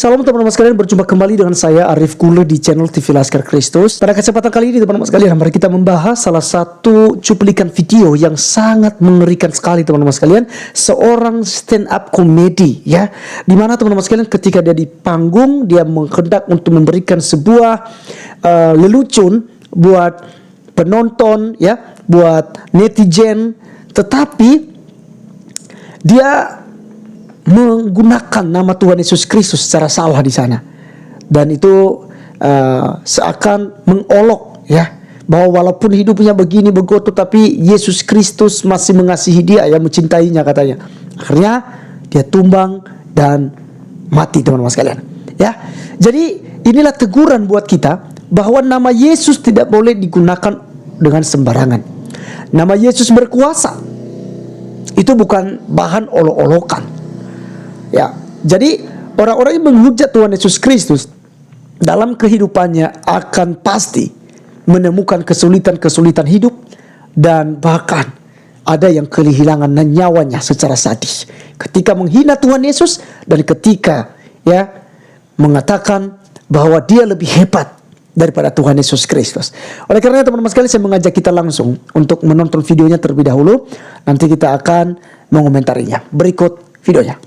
Salam teman-teman sekalian, berjumpa kembali dengan saya Arif Kule di channel TV Laskar Kristus. Pada kesempatan kali ini teman-teman sekalian, mari kita membahas salah satu cuplikan video yang sangat mengerikan sekali teman-teman sekalian. Seorang stand up comedy ya, dimana teman-teman sekalian ketika dia di panggung, dia menghendak untuk memberikan sebuah lelucon buat penonton ya, buat netizen, tetapi dia menggunakan nama Tuhan Yesus Kristus secara salah di sana, dan itu seakan mengolok ya, bahwa walaupun hidupnya begini begitu, tapi Yesus Kristus masih mengasihi dia ya, mencintainya katanya. Akhirnya dia tumbang dan mati teman-teman sekalian ya. Jadi inilah teguran buat kita bahwa nama Yesus tidak boleh digunakan dengan sembarangan. Nama Yesus berkuasa, itu bukan bahan olok-olokan. Ya, jadi orang-orang yang menghujat Tuhan Yesus Kristus dalam kehidupannya akan pasti menemukan kesulitan-kesulitan hidup, dan bahkan ada yang kehilangan nyawanya secara sadis ketika menghina Tuhan Yesus dan ketika ya mengatakan bahwa dia lebih hebat daripada Tuhan Yesus Kristus. Oleh karena teman-teman sekalian, saya mengajak kita langsung untuk menonton videonya terlebih dahulu. Nanti kita akan mengomentarinya. Berikut videonya.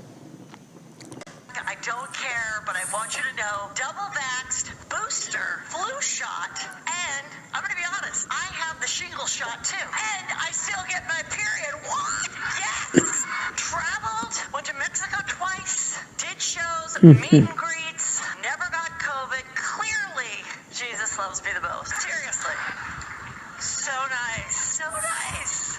Shot too, and I still get my period. What? Yes. Traveled, went to Mexico twice, did shows, meet and greets, never got COVID. Clearly, Jesus loves me the most. Seriously, so nice, so nice.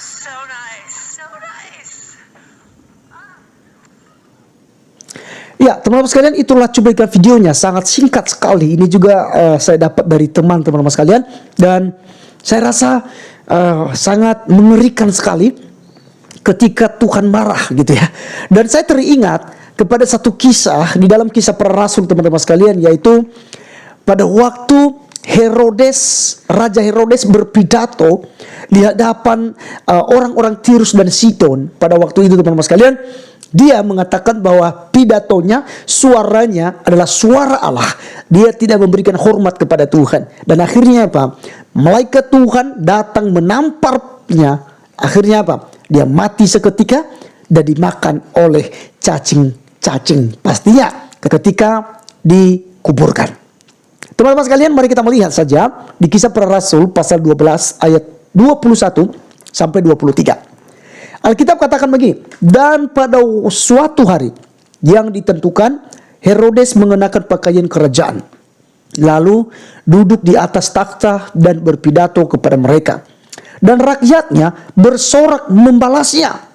So nice, so nice. Ya, teman-teman sekalian, itulah cuplikan videonya, sangat singkat sekali. Ini juga saya dapat dari teman-teman sekalian, dan saya rasa sangat mengerikan sekali ketika Tuhan marah gitu ya. Dan saya teringat kepada satu kisah di dalam Kisah Para Rasul teman-teman sekalian, yaitu pada waktu Raja Herodes berpidato di hadapan orang-orang Tirus dan Sidon pada waktu itu teman-teman sekalian. Dia mengatakan bahwa pidatonya, suaranya adalah suara Allah. Dia tidak memberikan hormat kepada Tuhan. Dan akhirnya apa? Malaikat Tuhan datang menamparnya. Akhirnya apa? Dia mati seketika dan dimakan oleh cacing-cacing. Pastinya ketika dikuburkan. Teman-teman sekalian, mari kita melihat saja di Kisah Para Rasul pasal 12 ayat 21 sampai 23. Alkitab katakan begini, dan pada suatu hari yang ditentukan, Herodes mengenakan pakaian kerajaan, lalu duduk di atas takhta dan berpidato kepada mereka. Dan rakyatnya bersorak membalasnya.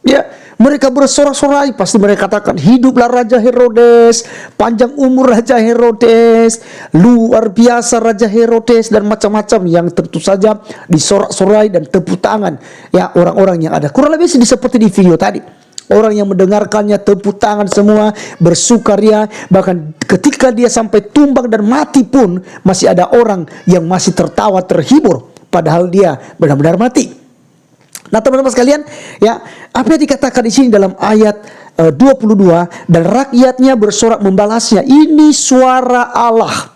Ya, mereka bersorak-sorai, pasti mereka katakan, hiduplah Raja Herodes, panjang umur Raja Herodes, luar biasa Raja Herodes, dan macam-macam yang tentu saja disorak-sorai dan tepuk tangan ya orang-orang yang ada. Kurang lebih seperti di video tadi. Orang yang mendengarkannya tepuk tangan semua, bersukaria. Bahkan ketika dia sampai tumbang dan mati pun masih ada orang yang masih tertawa terhibur, padahal dia benar-benar mati. Nah teman-teman sekalian ya, apa yang dikatakan di sini dalam ayat 22, dan rakyatnya bersorak membalasnya, ini suara Allah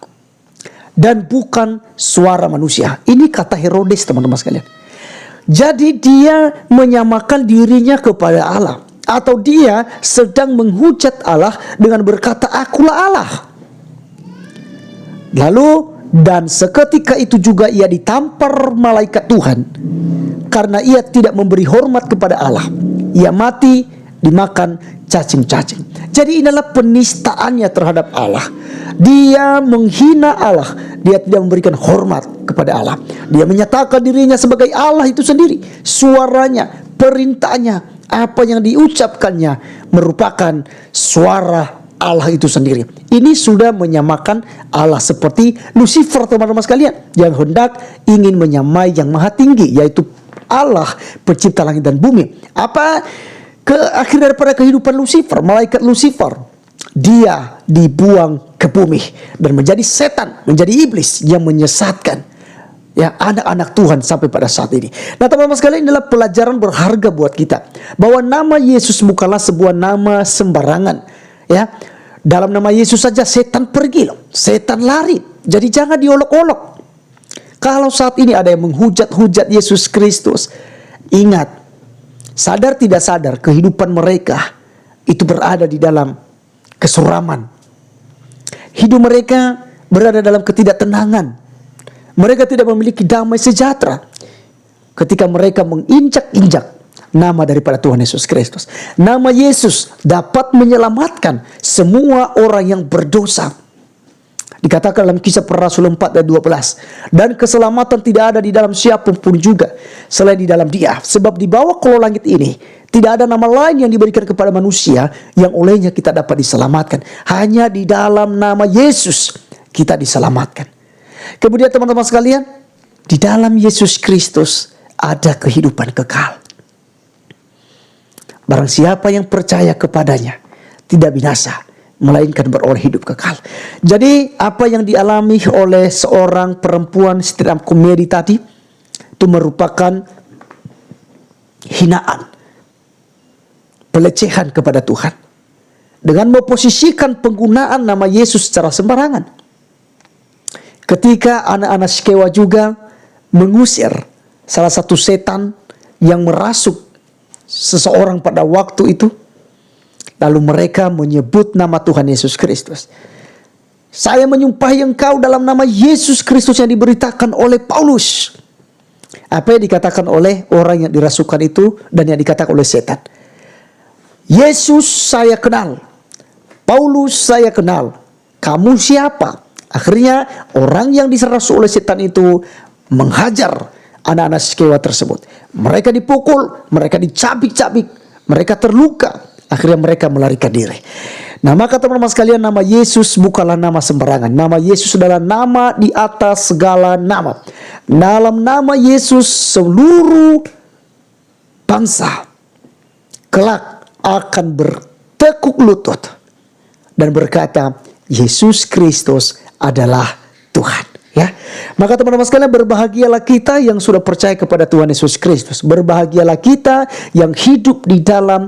dan bukan suara manusia. Ini kata Herodes teman-teman sekalian. Jadi dia menyamakan dirinya kepada Allah, atau dia sedang menghujat Allah dengan berkata, akulah Allah. Lalu dan seketika itu juga ia ditampar malaikat Tuhan karena ia tidak memberi hormat kepada Allah. Ia mati dimakan cacing-cacing. Jadi inilah penistaannya terhadap Allah. Dia menghina Allah. Dia tidak memberikan hormat kepada Allah. Dia menyatakan dirinya sebagai Allah itu sendiri. Suaranya, perintahnya, apa yang diucapkannya merupakan suara Allah itu sendiri. Ini sudah menyamakan Allah seperti Lucifer teman-teman sekalian, yang hendak ingin menyamai yang maha tinggi, yaitu Allah pencipta langit dan bumi. Apa akhir daripada kehidupan Lucifer, malaikat Lucifer? Dia dibuang ke bumi dan menjadi setan, menjadi iblis yang menyesatkan Ya, anak-anak Tuhan sampai pada saat ini. Nah, teman-teman sekalian, inilah pelajaran berharga buat kita, bahwa nama Yesus bukanlah sebuah nama sembarangan. Ya, dalam nama Yesus saja setan pergi loh, setan lari. Jadi jangan diolok-olok. Kalau saat ini ada yang menghujat-hujat Yesus Kristus, ingat, sadar tidak sadar kehidupan mereka itu berada di dalam kesuraman. Hidup mereka berada dalam ketidaktenangan. Mereka tidak memiliki damai sejahtera ketika mereka menginjak-injak nama daripada Tuhan Yesus Kristus. Nama Yesus dapat menyelamatkan semua orang yang berdosa. Dikatakan dalam Kisah Para Rasul 4 ayat 12. Dan keselamatan tidak ada di dalam siapapun juga selain di dalam Dia. Sebab di bawah kolong langit ini tidak ada nama lain yang diberikan kepada manusia yang olehnya kita dapat diselamatkan. Hanya di dalam nama Yesus kita diselamatkan. Kemudian teman-teman sekalian, di dalam Yesus Kristus ada kehidupan kekal. Barang siapa yang percaya kepadanya tidak binasa, melainkan beroleh hidup kekal. Jadi apa yang dialami oleh seorang perempuan stand up komedi tadi itu merupakan hinaan, pelecehan kepada Tuhan, dengan memposisikan penggunaan nama Yesus secara sembarangan. Ketika anak-anak Skewa juga mengusir salah satu setan yang merasuk seseorang pada waktu itu, lalu mereka menyebut nama Tuhan Yesus Kristus. Saya menyumpahi engkau dalam nama Yesus Kristus yang diberitakan oleh Paulus. Apa yang dikatakan oleh orang yang dirasukan itu dan yang dikatakan oleh setan? Yesus saya kenal, Paulus saya kenal, kamu siapa? Akhirnya orang yang dirasuk oleh setan itu menghajar anak-anak Skewa tersebut. Mereka dipukul, mereka dicabik-cabik, mereka terluka. Akhirnya mereka melarikan diri. Nah, maka teman-teman sekalian, nama Yesus bukanlah nama sembarangan. Nama Yesus adalah nama di atas segala nama. Dalam nama Yesus seluruh bangsa kelak akan bertekuk lutut dan berkata, Yesus Kristus adalah Tuhan. Ya, maka teman-teman sekalian, berbahagialah kita yang sudah percaya kepada Tuhan Yesus Kristus. Berbahagialah kita yang hidup di dalam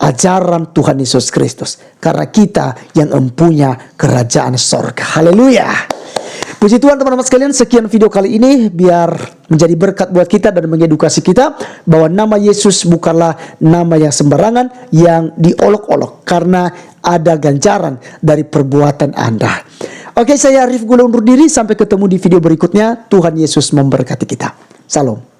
ajaran Tuhan Yesus Kristus, karena kita yang empunya kerajaan sorga. Haleluya. Puji Tuhan teman-teman sekalian, sekian video kali ini biar menjadi berkat buat kita dan mengedukasi kita bahwa nama Yesus bukanlah nama yang sembarangan, yang diolok-olok, karena ada ganjaran dari perbuatan Anda. Oke, saya Arif Gula undur diri, sampai ketemu di video berikutnya. Tuhan Yesus memberkati kita. Salam.